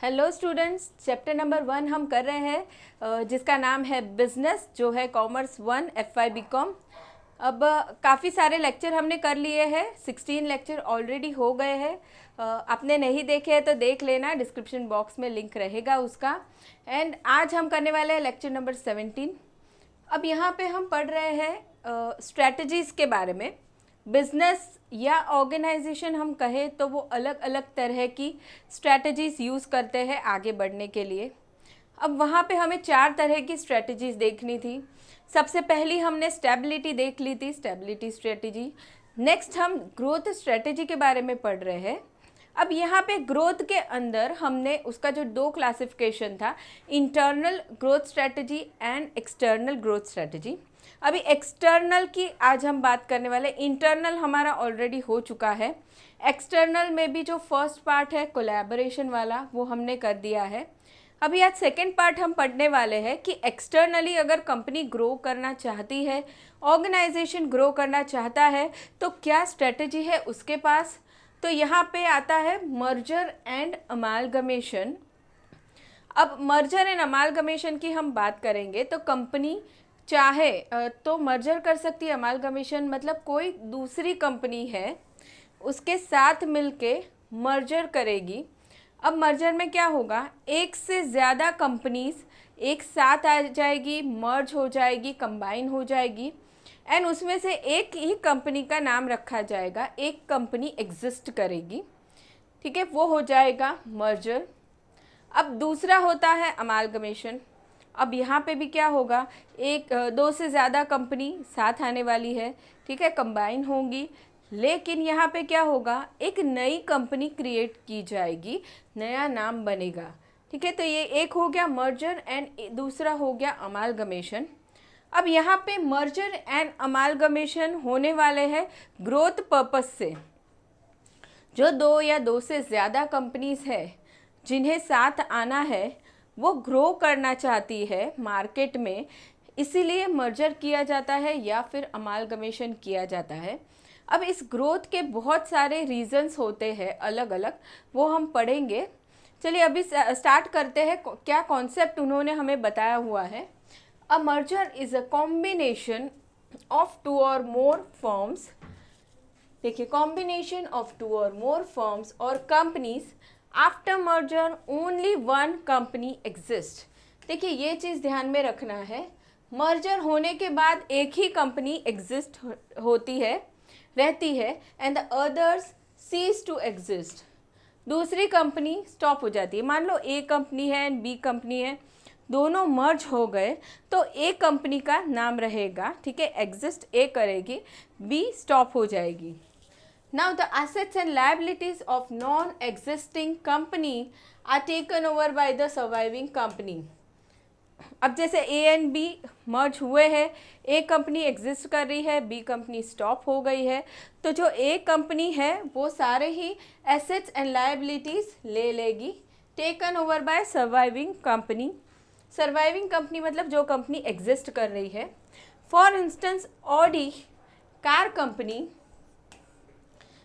Hello students, chapter number 1 हम कर रहे हैं जिसका नाम है बिजनेस, जो है कॉमर्स 1 FY BCom। अब काफ़ी सारे लेक्चर हमने कर लिए हैं, 16 लेक्चर ऑलरेडी हो गए हैं। आपने नहीं देखे हैं तो देख लेना, डिस्क्रिप्शन बॉक्स में लिंक रहेगा उसका। एंड आज हम करने वाले हैं लेक्चर नंबर 17। अब यहाँ पे हम पढ़ रहे हैं स्ट्रैटेजीज़ के बारे में। बिजनेस या ऑर्गेनाइजेशन हम कहें तो वो अलग अलग तरह की स्ट्रैटेजीज़ यूज़ करते हैं आगे बढ़ने के लिए। अब वहाँ पे हमें 4 तरह की स्ट्रैटेजीज़ देखनी थी। सबसे पहली हमने स्टेबिलिटी देख ली थी, स्टेबिलिटी स्ट्रैटेजी। नेक्स्ट हम ग्रोथ स्ट्रैटेजी के बारे में पढ़ रहे हैं। अब यहाँ पे ग्रोथ के अंदर हमने उसका जो 2 क्लासिफिकेशन था, internal growth strategy and external growth strategy. अभी एक्सटर्नल की आज हम बात करने वाले, इंटरनल हमारा ऑलरेडी हो चुका है। एक्सटर्नल में भी जो फर्स्ट पार्ट है कोलैबोरेशन वाला, वो हमने कर दिया है। अभी आज सेकेंड पार्ट हम पढ़ने वाले हैं कि एक्सटर्नली अगर कंपनी ग्रो करना चाहती है, ऑर्गेनाइजेशन ग्रो करना चाहता है, तो क्या स्ट्रेटजी है उसके पास। तो यहाँ पे आता है मर्जर एंड अमालगमेशन। अब मर्जर एंड अमालगमेशन की हम बात करेंगे तो कंपनी चाहे तो मर्जर कर सकती है। अमालगमेशन मतलब कोई दूसरी कंपनी है उसके साथ मिलके मर्जर करेगी। अब मर्जर में क्या होगा, एक से ज़्यादा कंपनीज एक साथ आ जाएगी, मर्ज हो जाएगी, कंबाइन हो जाएगी एंड उसमें से एक ही कंपनी का नाम रखा जाएगा, एक कंपनी एग्जिस्ट करेगी। ठीक है, वो हो जाएगा मर्जर। अब दूसरा होता है अमालगमेशन। अब यहाँ पे भी क्या होगा, एक 2 से ज़्यादा कंपनी साथ आने वाली है, ठीक है, कंबाइन होंगी, लेकिन यहाँ पे क्या होगा, एक नई कंपनी क्रिएट की जाएगी, नया नाम बनेगा। ठीक है, तो ये एक हो गया मर्जर एंड दूसरा हो गया अमालगमेशन। अब यहाँ पे मर्जर एंड अमालगमेशन होने वाले हैं ग्रोथ पर्पस से। जो 2 या 2 से ज़्यादा कंपनीज है जिन्हें साथ आना है, वो ग्रो करना चाहती है मार्केट में, इसीलिए मर्जर किया जाता है या फिर अमालगमेशन किया जाता है। अब इस ग्रोथ के बहुत सारे रीजंस होते हैं अलग अलग, वो हम पढ़ेंगे। चलिए अभी स्टार्ट करते हैं, क्या कॉन्सेप्ट उन्होंने हमें बताया हुआ है। A merger is a combination of 2 और मोर फर्म्स। देखिए, कॉम्बिनेशन ऑफ 2 और मोर फर्म्स और companies after merger only 1 company exist. देखिए, ये चीज़ ध्यान में रखना है, मर्जर होने के बाद एक ही कंपनी एग्जिस्ट होती है, रहती है and the others cease to exist. दूसरी कंपनी स्टॉप हो जाती है। मान लो ए कंपनी है एंड बी कंपनी है, दोनों मर्ज हो गए तो ए कंपनी का नाम रहेगा, ठीक है, एग्जिस्ट ए करेगी, बी स्टॉप हो जाएगी। Now the assets and liabilities of non-existing company are taken over by the surviving company. अब जैसे ए एंड बी मर्ज हुए हैं, ए कंपनी एग्जिस्ट कर रही है, बी कंपनी स्टॉप हो गई है, तो जो ए कंपनी है वो सारे ही एसेट्स एंड लायबिलिटीज़ ले लेगी, taken over by surviving company. Surviving company मतलब जो कंपनी एग्जिस्ट कर रही है। For instance, Audi car company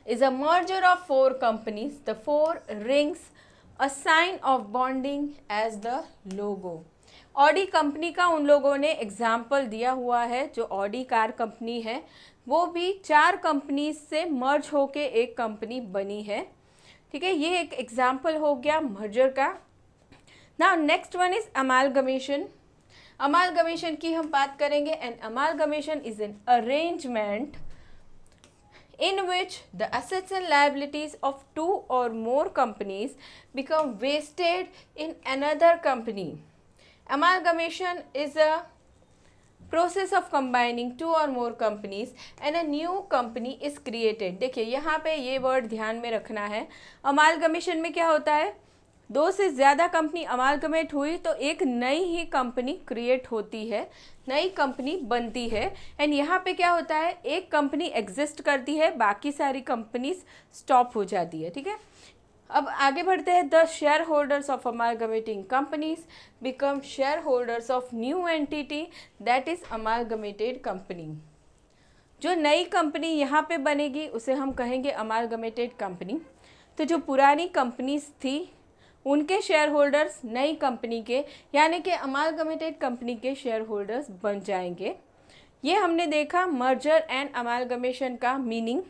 is a merger of 4 companies. The 4 rings a sign of bonding as the logo. Audi company का उन लोगों ने एग्जाम्पल दिया हुआ है। जो ऑडी कार कंपनी है वो भी 4 कंपनीज से मर्ज होके एक कंपनी बनी है। ठीक है, ये एक एग्जाम्पल हो गया मर्जर का। Now next one is amalgamation. Amalgamation की हम बात करेंगे and amalgamation is an arrangement in which the assets and liabilities of 2 or more companies become vested in another company. Amalgamation is a process of combining 2 or more companies and a new company is created. देखिए, यहाँ पे ये word ध्यान में रखना है। Amalgamation में क्या होता है, 2 से ज़्यादा कंपनी अमालगमेट हुई तो एक नई ही कंपनी क्रिएट होती है, नई कंपनी बनती है एंड यहाँ पे क्या होता है, एक कंपनी एग्जिस्ट करती है, बाकी सारी कंपनीज स्टॉप हो जाती है। ठीक है, अब आगे बढ़ते हैं। The shareholders of amalgamating companies become shareholders of new entity that is amalgamated company. जो नई कंपनी यहाँ पे बनेगी उसे हम कहेंगे अमालगमेटेड कंपनी। तो जो पुरानी कंपनीज थी उनके शेयर होल्डर्स नई कंपनी के यानी कि अमालगमेटेड कंपनी के शेयर होल्डर्स बन जाएंगे। ये हमने देखा मर्जर एंड अमालगमेशन का मीनिंग।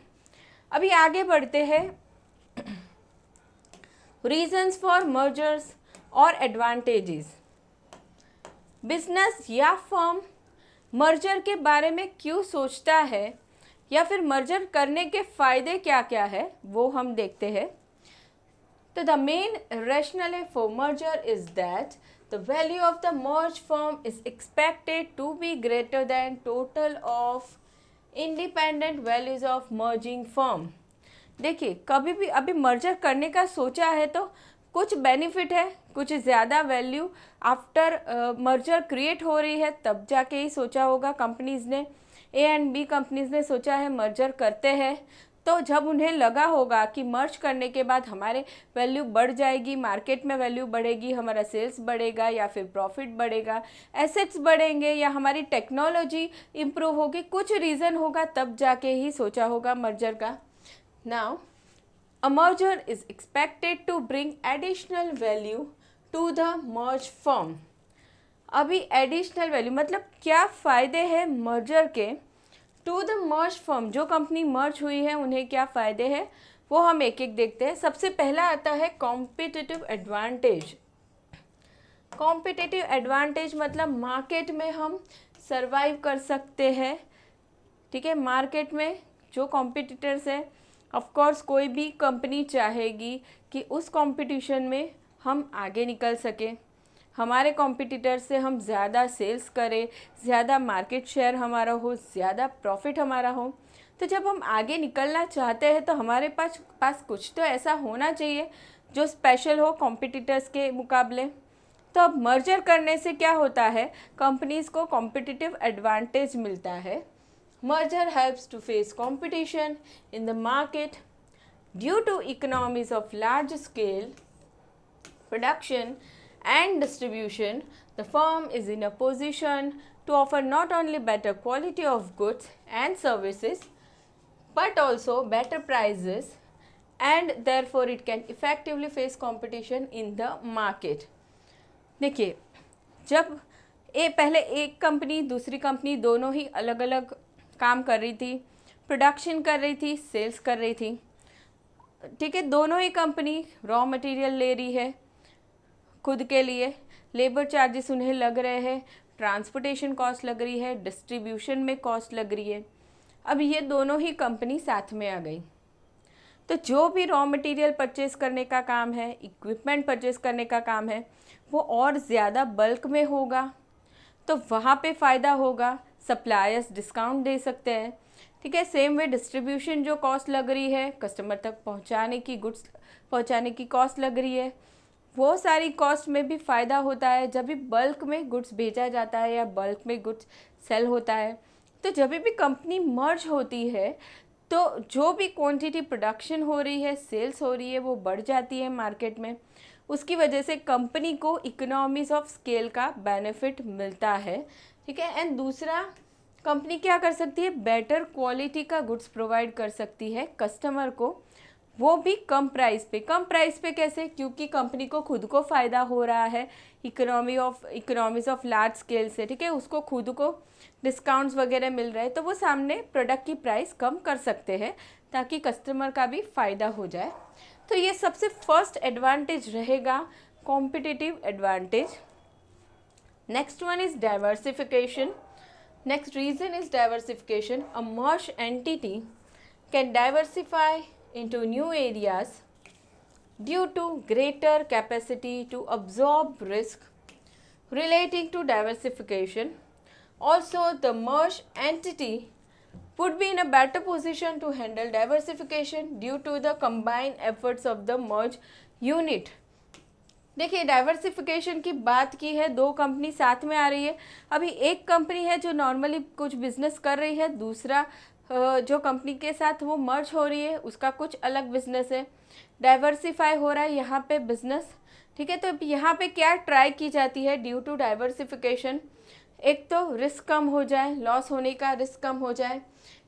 अभी आगे बढ़ते हैं। रीजंस फॉर मर्जर्स और एडवांटेजेस। बिजनेस या फर्म मर्जर के बारे में क्यों सोचता है या फिर मर्जर करने के फ़ायदे क्या क्या है वो हम देखते हैं। तो the main rationale for merger is that the value of the merged firm is expected to be greater than total of independent values of merging firm। देखिए कभी भी अभी मर्जर करने का सोचा है तो कुछ बेनिफिट है, कुछ ज़्यादा वैल्यू आफ्टर मर्जर क्रिएट हो रही है, तब जाके ही सोचा होगा कंपनीज़ ने, ए एंड बी कंपनीज़ ने सोचा है मर्जर करते हैं। तो जब उन्हें लगा होगा कि मर्ज करने के बाद हमारे वैल्यू बढ़ जाएगी, मार्केट में वैल्यू बढ़ेगी, हमारा सेल्स बढ़ेगा या फिर प्रॉफिट बढ़ेगा, एसेट्स बढ़ेंगे या हमारी टेक्नोलॉजी इम्प्रूव होगी, कुछ रीज़न होगा, तब जाके ही सोचा होगा मर्जर का। Now a merger is expected to bring additional value to the merge firm. अभी एडिशनल वैल्यू मतलब क्या फ़ायदे हैं मर्जर के टू द मर्ज फर्म, जो कंपनी मर्ज हुई है उन्हें क्या फ़ायदे हैं वो हम एक एक देखते हैं। सबसे पहला आता है कॉम्पिटिटिव एडवांटेज। कॉम्पिटिटिव एडवांटेज मतलब मार्केट में हम सरवाइव कर सकते हैं। ठीक है, मार्केट में जो कॉम्पिटिटर्स हैं, ऑफ कोर्स कोई भी कंपनी चाहेगी कि उस कंपटीशन में हम आगे निकल सकें, हमारे कॉम्पिटिटर से हम ज़्यादा सेल्स करें, ज़्यादा मार्केट शेयर हमारा हो, ज़्यादा प्रॉफिट हमारा हो। तो जब हम आगे निकलना चाहते हैं तो हमारे पास कुछ तो ऐसा होना चाहिए जो स्पेशल हो कॉम्पिटिटर्स के मुकाबले। तो अब मर्जर करने से क्या होता है, कंपनीज़ को कॉम्पिटिटिव एडवांटेज मिलता है। Merger helps to face competition in the market due to economies of large scale production and distribution. The firm is in a position to offer not only better quality of goods and services but also better prices, and therefore it can effectively face competition in the market। देखिए जब पहले एक company दूसरी company दोनों ही अलग अलग काम कर रही थी, प्रोडक्शन कर रही थी, सेल्स कर रही थी। ठीक है, दोनों ही कंपनी रॉ मटेरियल ले रही है खुद के लिए, लेबर चार्जेस उन्हें लग रहे हैं, ट्रांसपोर्टेशन कॉस्ट लग रही है, डिस्ट्रीब्यूशन में कॉस्ट लग रही है। अब ये दोनों ही कंपनी साथ में आ गई तो जो भी रॉ मटेरियल परचेज़ करने का काम है, इक्विपमेंट परचेज़ करने का काम है, वो और ज़्यादा बल्क में होगा तो वहाँ पे फ़ायदा होगा, सप्लायर्स डिस्काउंट दे सकते हैं। ठीक है, सेम वे डिस्ट्रीब्यूशन जो कॉस्ट लग रही है, कस्टमर तक पहुँचाने की, गुड्स पहुँचाने की कॉस्ट लग रही है, वो सारी कॉस्ट में भी फ़ायदा होता है जब भी बल्क में गुड्स भेजा जाता है या बल्क में गुड्स सेल होता है। तो जब भी कंपनी मर्ज होती है तो जो भी क्वांटिटी प्रोडक्शन हो रही है, सेल्स हो रही है, वो बढ़ जाती है मार्केट में। उसकी वजह से कंपनी को इकोनॉमीज ऑफ स्केल का बेनिफिट मिलता है। ठीक है, एंड दूसरा कंपनी क्या कर सकती है, बेटर क्वालिटी का गुड्स प्रोवाइड कर सकती है कस्टमर को, वो भी कम प्राइस पे। कम प्राइस पे कैसे, क्योंकि कंपनी को खुद को फ़ायदा हो रहा है इकोनॉमीज ऑफ लार्ज स्केल से। ठीक है, उसको खुद को डिस्काउंट्स वगैरह मिल रहे हैं तो वो सामने प्रोडक्ट की प्राइस कम कर सकते हैं ताकि कस्टमर का भी फ़ायदा हो जाए। तो ये सबसे फर्स्ट एडवांटेज रहेगा, competitive advantage. Next one is diversification. Next reason is diversification. A merge entity can diversify into new areas due to greater capacity to absorb risk relating to diversification. Also, the merged entity would be in a better position to handle diversification due to the combined efforts of the merged unit. देखिए diversification की बात की है, दो company साथ में आ रही है। अभी एक कंपनी है जो नॉर्मली कुछ बिजनेस कर रही है, दूसरा जो कंपनी के साथ वो मर्ज हो रही है उसका कुछ अलग बिजनेस है, डाइवर्सिफाई हो रहा है यहाँ पे बिजनेस। ठीक है, तो यहाँ पे क्या ट्राई की जाती है ड्यू टू डाइवर्सिफिकेशन, एक तो रिस्क कम हो जाए, लॉस होने का रिस्क कम हो जाए,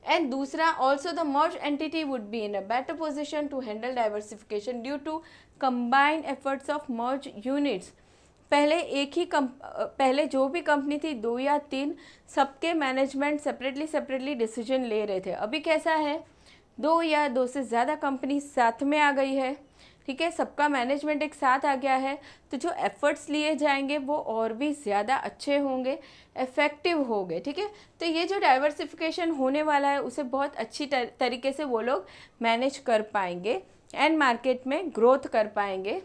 एंड दूसरा also the merge entity would be in a better position to handle diversification due to combined efforts of merge units. पहले जो भी कंपनी थी 2 या 3 सबके मैनेजमेंट सेपरेटली डिसीजन ले रहे थे। अभी कैसा है, 2 या 2 से ज़्यादा कंपनी साथ में आ गई है, ठीक है, सबका मैनेजमेंट एक साथ आ गया है, तो जो एफर्ट्स लिए जाएंगे वो और भी ज़्यादा अच्छे होंगे, इफ़ेक्टिव होंगे, ठीक है। तो ये जो डाइवर्सिफिकेशन होने वाला है उसे बहुत अच्छी तरीके से वो लोग मैनेज कर पाएंगे एंड मार्केट में ग्रोथ कर पाएंगे।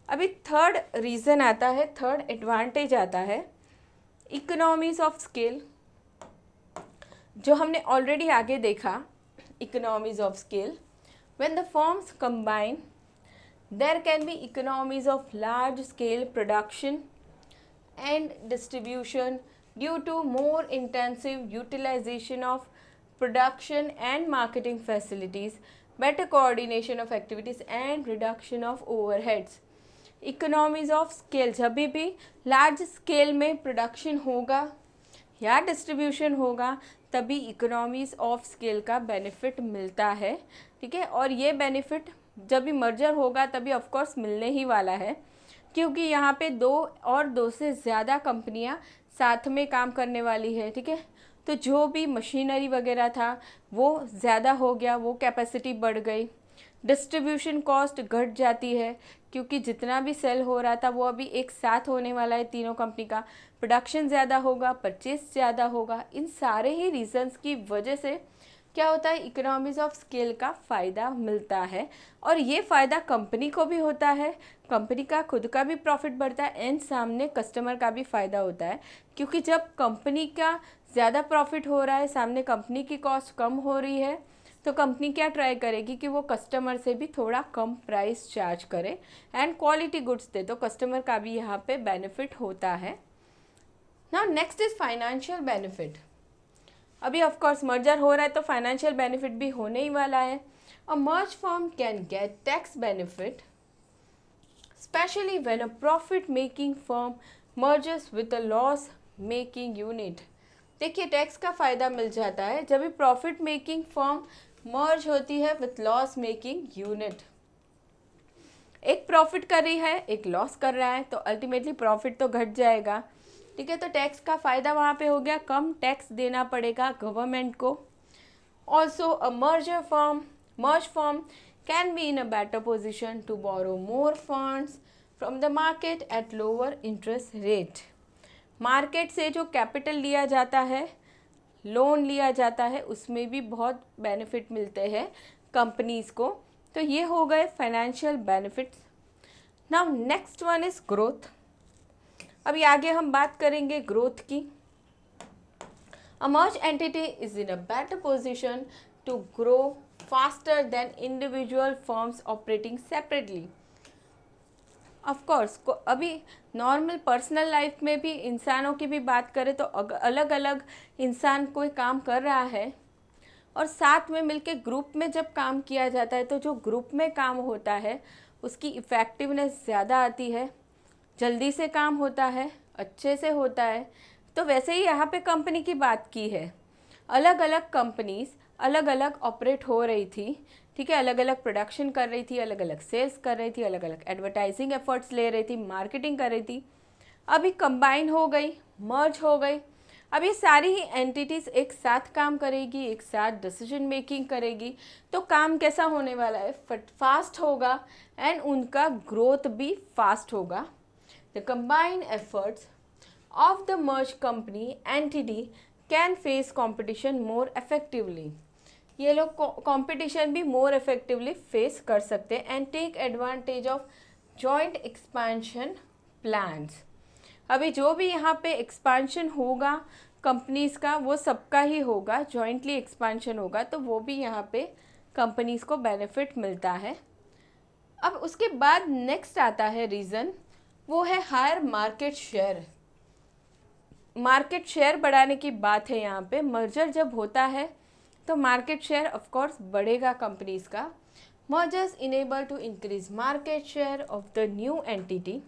अभी थर्ड रीज़न आता है, थर्ड एडवांटेज आता है इकोनॉमीज ऑफ स्केल, जो हमने ऑलरेडी आगे देखा। Economies of scale, when the firms combine there can be economies of large scale production and distribution due to more intensive utilization of production and marketing facilities, better coordination of activities and reduction of overheads. Economies of scale, जब भी large scale में production होगा या distribution होगा तभी economies of scale का benefit मिलता है, ठीक है। और ये बेनिफिट जब भी मर्जर होगा तभी ऑफ कोर्स मिलने ही वाला है, क्योंकि यहाँ पे 2 से ज़्यादा कंपनियाँ साथ में काम करने वाली है, ठीक है। तो जो भी मशीनरी वगैरह था वो ज़्यादा हो गया, वो कैपेसिटी बढ़ गई, डिस्ट्रीब्यूशन कॉस्ट घट जाती है क्योंकि जितना भी सेल हो रहा था वो अभी एक साथ होने वाला है तीनों कंपनी का, प्रोडक्शन ज़्यादा होगा, परचेस ज़्यादा होगा। इन सारे ही रीजंस की वजह से क्या होता है, इकोनॉमीज ऑफ स्केल का फ़ायदा मिलता है और ये फ़ायदा कंपनी को भी होता है, कंपनी का खुद का भी प्रॉफिट बढ़ता है एंड सामने कस्टमर का भी फ़ायदा होता है, क्योंकि जब कंपनी का ज़्यादा प्रॉफिट हो रहा है, सामने कंपनी की कॉस्ट कम हो रही है, तो कंपनी क्या ट्राई करेगी कि वो कस्टमर से भी थोड़ा कम प्राइस चार्ज करे एंड क्वालिटी गुड्स दे, तो कस्टमर का भी यहाँ पे बेनिफिट होता है। Now next is financial benefit. अभी ऑफ कोर्स मर्जर हो रहा है तो फाइनेंशियल बेनिफिट भी होने ही वाला है। A merge firm can get tax benefit especially when a profit making firm mergers with a loss making unit. देखिए टैक्स का फ़ायदा मिल जाता है जब भी प्रॉफिट मेकिंग फर्म मर्ज होती है विथ लॉस मेकिंग यूनिट। एक प्रॉफिट कर रही है, एक लॉस कर रहा है, तो अल्टीमेटली प्रॉफिट तो घट जाएगा, ठीक है। तो टैक्स का फ़ायदा वहाँ पे हो गया, कम टैक्स देना पड़ेगा गवर्नमेंट को। Also a merge firm can be in a better position to borrow more funds from the market at lower interest rate. Market से जो कैपिटल लिया जाता है, लोन लिया जाता है, उसमें भी बहुत बेनिफिट मिलते हैं कंपनीज़ को। तो ये हो गए financial benefits. Now next one is growth. अभी आगे हम बात करेंगे ग्रोथ की। A merge entity is in a better position to grow faster than individual firms operating separately. Of course अभी नॉर्मल पर्सनल लाइफ में भी इंसानों की भी बात करें तो अलग अलग इंसान कोई काम कर रहा है और साथ में मिलके ग्रुप में जब काम किया जाता है तो जो ग्रुप में काम होता है उसकी इफ़ेक्टिवनेस ज़्यादा आती है, जल्दी से काम होता है, अच्छे से होता है। तो वैसे ही यहाँ पे कंपनी की बात की है, अलग अलग कंपनीज़ अलग अलग ऑपरेट हो रही थी, ठीक है, अलग अलग प्रोडक्शन कर रही थी, अलग अलग सेल्स कर रही थी, अलग अलग एडवर्टाइजिंग एफर्ट्स ले रही थी, मार्केटिंग कर रही थी। अभी कंबाइन हो गई, मर्ज हो गई, अब ये सारी ही एंटिटीज़ एक साथ काम करेगी, एक साथ डिसीजन मेकिंग करेगी, तो काम कैसा होने वाला है, फास्ट होगा एंड उनका ग्रोथ भी फास्ट होगा। The combined efforts of the merge company entity can face competition more effectively. ये लोग कंपटीशन भी मोर इफेक्टिवली फेस कर सकते हैं and take advantage of joint expansion plans. अभी जो भी यहाँ पे एक्सपेंशन होगा कंपनीज़ का वो सबका ही होगा, जॉइंटली एक्सपेंशन होगा, तो वो भी यहाँ पे कंपनीज़ को बेनिफिट मिलता है। अब उसके बाद नेक्स्ट आता है रीज़न, वो है higher market share. Market share बढ़ाने की बात है यहाँ पे। मर्जर जब होता है तो मार्केट शेयर ऑफ कोर्स बढ़ेगा कंपनीज़ का। Mergers enable to increase market share of the new entity.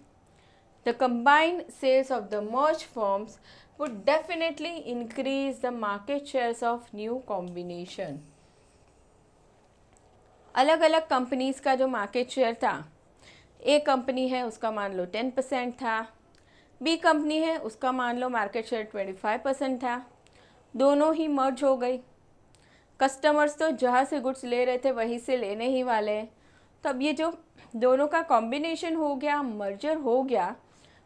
The combined sales of the merged firms would definitely increase the market shares of new combination. अलग अलग companies का जो market share था, ए company है उसका मान लो 10% था, बी कंपनी है उसका मान लो मार्केट शेयर 25% था, दोनों ही मर्ज हो गई। कस्टमर्स तो जहाँ से गुड्स ले रहे थे वहीं से लेने ही वाले हैं। तो अब ये जो दोनों का कॉम्बिनेशन हो गया, मर्जर हो गया,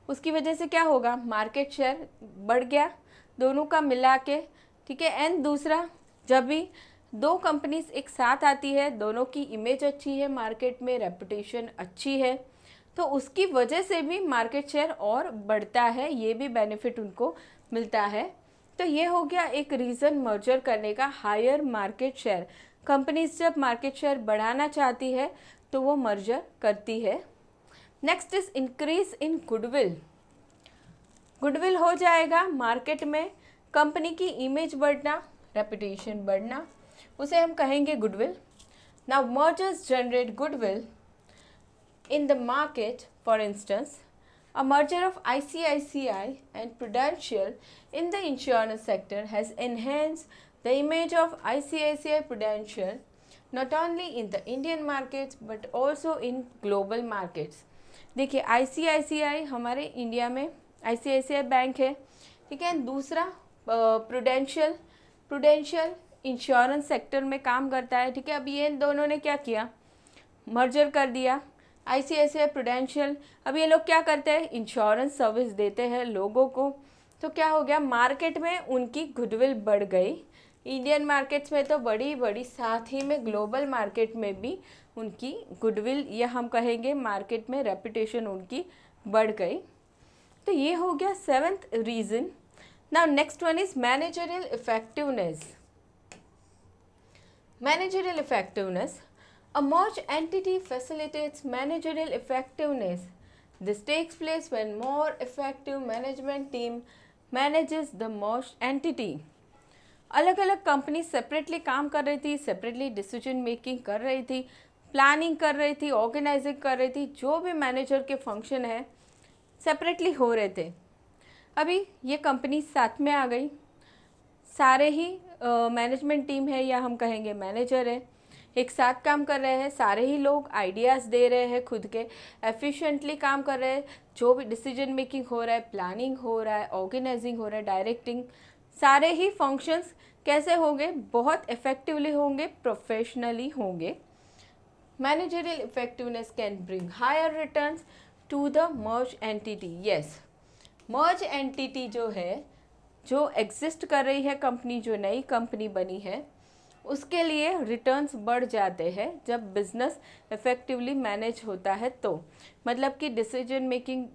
उसकी वजह से क्या होगा, मार्केट शेयर बढ़ गया दोनों का मिला के, ठीक है। एंड दूसरा, जब भी दो कंपनीज एक साथ आती है, दोनों की इमेज अच्छी है मार्केट में, रेपुटेशन अच्छी है, तो उसकी वजह से भी मार्केट शेयर और बढ़ता है, ये भी बेनिफिट उनको मिलता है। तो ये हो गया एक रीज़न मर्जर करने का, हायर मार्केट शेयर। कंपनीज जब मार्केट शेयर बढ़ाना चाहती है तो वो मर्जर करती है। Next is increase in goodwill. Goodwill हो जाएगा मार्केट में, कंपनी की इमेज बढ़ना, रेपुटेशन बढ़ना, उसे हम कहेंगे goodwill. Now mergers generate goodwill in the market. For instance, a merger of ICICI and Prudential in the insurance sector has enhanced the image of ICICI Prudential not only in the Indian markets but also in global markets. देखिए ICICI हमारे India में ICICI bank है, ठीक है। दूसरा prudential insurance sector में काम करता है, ठीक है। अब ये दोनों ने क्या किया, मर्जर कर दिया, ICICI प्रूडेंशियल। अब ये लोग क्या करते हैं, इंश्योरेंस सर्विस देते हैं लोगों को, तो क्या हो गया, मार्केट में उनकी गुडविल बढ़ गई। इंडियन मार्केट्स में तो बड़ी बड़ी, साथ ही में ग्लोबल मार्केट में भी उनकी गुडविल, या हम कहेंगे मार्केट में रेपुटेशन उनकी बढ़ गई। तो ये हो गया seventh reason. Now next one is managerial effectiveness. Managerial effectiveness, a merged entity facilitates managerial effectiveness. This takes place when more effective management team manages the merged entity. अलग अलग कंपनी सेपरेटली काम कर रही थी, सेपरेटली डिसीजन मेकिंग कर रही थी, planning कर रही थी, ऑर्गेनाइजिंग कर रही थी, जो भी मैनेजर के फंक्शन है सेपरेटली हो रहे थे। अभी ये कंपनी साथ में आ गई, सारे ही मैनेजमेंट टीम है या हम कहेंगे मैनेजर है, एक साथ काम कर रहे हैं, सारे ही लोग आइडियाज़ दे रहे हैं, खुद के एफिशिएंटली काम कर रहे हैं, जो भी डिसीजन मेकिंग हो रहा है, प्लानिंग हो रहा है, ऑर्गेनाइजिंग हो रहा है, डायरेक्टिंग, सारे ही फंक्शंस कैसे होंगे, बहुत इफेक्टिवली होंगे, प्रोफेशनली होंगे। Managerial effectiveness can bring higher returns to the merge entity. Yes, merge entity जो है, जो एग्जिस्ट कर रही है कंपनी, जो नई कंपनी बनी है, उसके लिए रिटर्न्स बढ़ जाते हैं जब बिजनेस इफेक्टिवली मैनेज होता है। तो मतलब कि डिसीजन मेकिंग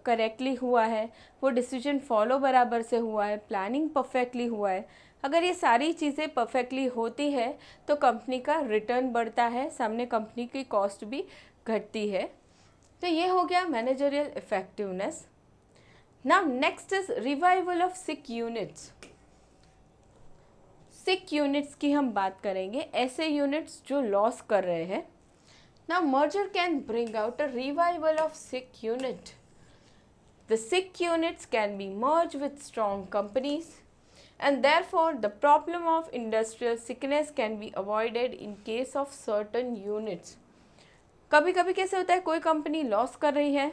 करेक्टली हुआ है, वो डिसीजन फॉलो बराबर से हुआ है, प्लानिंग परफेक्टली हुआ है। अगर ये सारी चीज़ें परफेक्टली होती है तो कंपनी का रिटर्न बढ़ता है, सामने कंपनी की कॉस्ट भी घटती है। तो ये हो गया managerial effectiveness. Now next is revival of sick units. Sick units की हम बात करेंगे, ऐसे यूनिट्स जो लॉस कर रहे हैं। Now merger can bring out a revival of sick unit. The sick units can be merge with strong companies and therefore the problem of industrial sickness can be avoided in case of certain units. कभी कभी कैसे होता है, कोई company loss कर रही है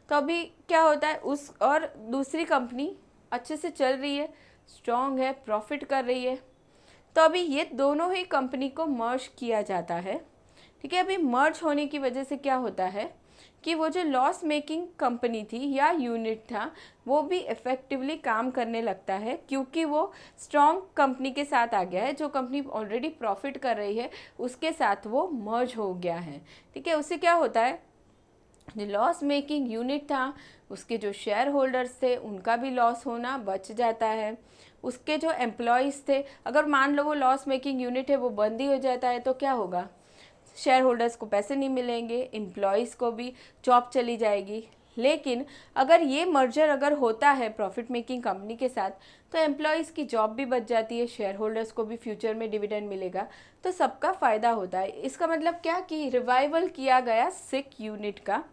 तो अभी क्या होता है, उस और दूसरी कंपनी अच्छे से चल रही है, स्ट्रॉन्ग है, प्रॉफिट कर रही है, तो अभी ये दोनों ही कंपनी को मर्ज किया जाता है, ठीक है। अभी मर्ज होने की वजह से क्या होता है कि वो जो लॉस मेकिंग कंपनी थी या यूनिट था, वो भी इफ़ेक्टिवली काम करने लगता है, क्योंकि वो स्ट्रॉन्ग कंपनी के साथ आ गया है। जो कंपनी ऑलरेडी प्रॉफिट कर रही है उसके साथ वो मर्ज हो गया है, ठीक है। उससे क्या होता है, जो लॉस मेकिंग यूनिट था उसके जो शेयर होल्डर्स थे उनका भी लॉस होना बच जाता है। उसके जो एम्प्लॉयज़ थे, अगर मान लो वो लॉस मेकिंग यूनिट है वो बंद ही हो जाता है तो क्या होगा, शेयर होल्डर्स को पैसे नहीं मिलेंगे, एम्प्लॉयज़ को भी जॉब चली जाएगी। लेकिन अगर ये मर्जर अगर होता है प्रॉफिट मेकिंग कंपनी के साथ तो एम्प्लॉयज़ की जॉब भी बच जाती है, शेयर होल्डर्स को भी फ्यूचर में डिविडेंड मिलेगा, तो सबका फ़ायदा होता है। इसका मतलब क्या कि रिवाइवल किया गया सिक यूनिट का।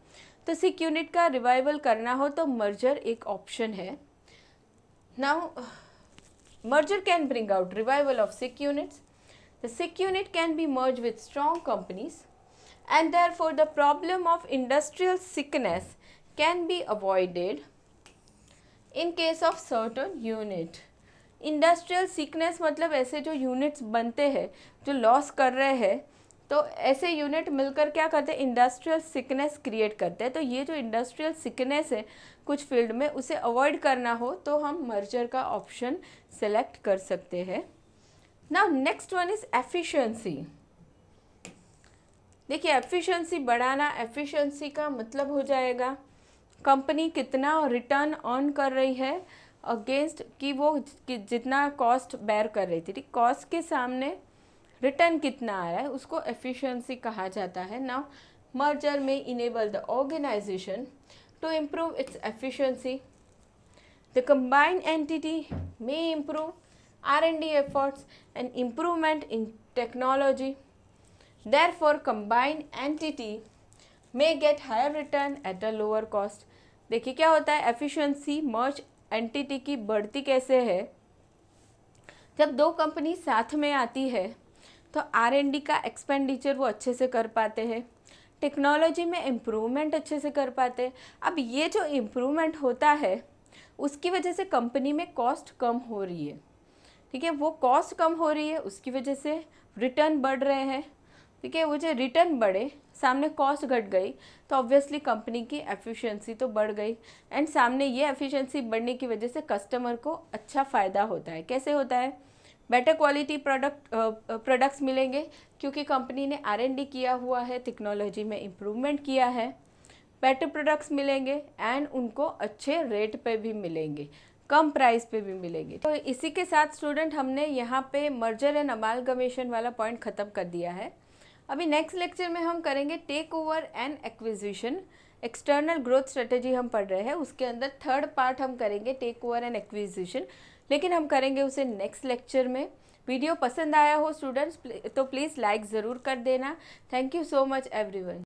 तो सिक यूनिट का रिवाइवल करना हो तो मर्जर एक ऑप्शन है। Now merger can bring out revival of sick units. The sick unit can be merged with strong companies and therefore the problem of industrial sickness can be avoided in case of certain unit. Industrial sickness मतलब ऐसे जो units बनते हैं जो loss कर रहे हैं, तो ऐसे यूनिट मिलकर क्या करते हैं, इंडस्ट्रियल सिकनेस क्रिएट करते हैं। तो ये जो इंडस्ट्रियल सिकनेस है कुछ फील्ड में, उसे अवॉइड करना हो तो हम मर्जर का ऑप्शन सेलेक्ट कर सकते हैं। Now next one is efficiency. देखिए एफिशिएंसी बढ़ाना, एफिशिएंसी का मतलब हो जाएगा कंपनी कितना रिटर्न अर्न कर रही है अगेंस्ट कि वो जितना कॉस्ट बेयर कर रही थी, ठीक, कॉस्ट के सामने रिटर्न कितना आ रहा है, उसको एफिशिएंसी कहा जाता है। नाउ मर्जर में enable the organization to improve its efficiency. The combined entity may improve R&D efforts and improvement in technology. Therefore, combined entity may get higher return at a lower cost. देखिए क्या होता है, efficiency merge entity की बढ़ती कैसे है, जब दो कंपनी साथ में आती है तो R&D का एक्सपेंडिचर वो अच्छे से कर पाते हैं, टेक्नोलॉजी में इम्प्रूवमेंट अच्छे से कर पाते हैं। अब ये जो इम्प्रूवमेंट होता है उसकी वजह से कंपनी में कॉस्ट कम हो रही है, ठीक है, वो कॉस्ट कम हो रही है, उसकी वजह से रिटर्न बढ़ रहे हैं, ठीक है। वो जो रिटर्न बढ़े, सामने कॉस्ट घट गई, तो ऑब्वियसली कंपनी की एफिशिएंसी तो बढ़ गई, एंड सामने ये एफिशिएंसी बढ़ने की वजह से कस्टमर को अच्छा फ़ायदा होता है। कैसे होता है, बेटर क्वालिटी प्रोडक्ट्स मिलेंगे क्योंकि कंपनी ने R&D किया हुआ है, टेक्नोलॉजी में इम्प्रूवमेंट किया है, बेटर प्रोडक्ट्स मिलेंगे एंड उनको अच्छे रेट पे भी मिलेंगे, कम प्राइस पे भी मिलेंगे। तो इसी के साथ स्टूडेंट हमने यहाँ पे मर्जर एंड अमालगमेशन वाला पॉइंट ख़त्म कर दिया है। अभी नेक्स्ट लेक्चर में हम करेंगे take over and acquisition, external growth strategy हम पढ़ रहे हैं, उसके अंदर थर्ड पार्ट हम करेंगे टेक ओवर एंड एक्विजिशन, लेकिन हम करेंगे उसे नेक्स्ट लेक्चर में। वीडियो पसंद आया हो स्टूडेंट्स तो प्लीज़ लाइक ज़रूर कर देना। Thank you so much everyone.